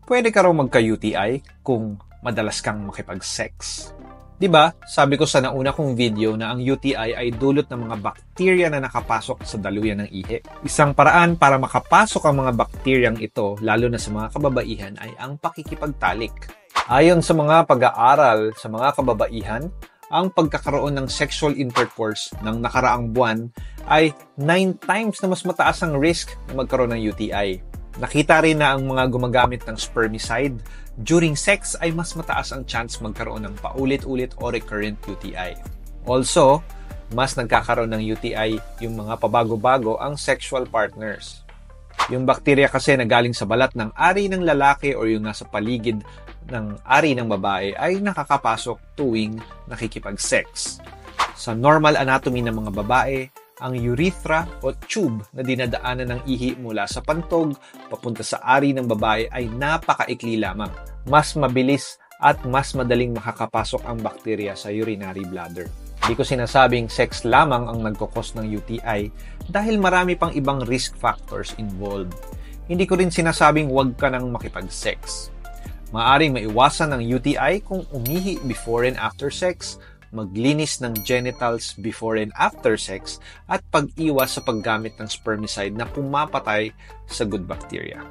Pwede ka raw magka-UTI kung madalas kang makipag-sex. Diba, sabi ko sa nauna kong video na ang UTI ay dulot ng mga bakterya na nakapasok sa daluyan ng ihi. Isang paraan para makapasok ang mga bakteryang ito, lalo na sa mga kababaihan, ay ang pakikipagtalik. Ayon sa mga pag-aaral sa mga kababaihan, ang pagkakaroon ng sexual intercourse ng nakaraang buwan ay 9 times na mas mataas ang risk na magkaroon ng UTI. Nakita rin na ang mga gumagamit ng spermicide during sex ay mas mataas ang chance magkaroon ng paulit-ulit o recurrent UTI. Also, mas nagkakaroon ng UTI yung mga pabago-bago ang sexual partners. Yung bakterya kasi na galing sa balat ng ari ng lalaki o yung nasa paligid ng ari ng babae ay nakakapasok tuwing nakikipag-sex. Sa normal anatomy ng mga babae, ang urethra o tube na dinadaanan ng ihi mula sa pantog papunta sa ari ng babae ay napakaikli lamang. Mas mabilis at mas madaling makakapasok ang bakterya sa urinary bladder. Hindi ko sinasabing sex lamang ang nagkukos ng UTI dahil marami pang ibang risk factors involved. Hindi ko rin sinasabing huwag ka nang makipag-sex. Maaring maiwasan ang UTI kung umihi before and after sex, maglinis ng genitals before and after sex, at pag-iwas sa paggamit ng spermicide na pumapatay sa good bacteria.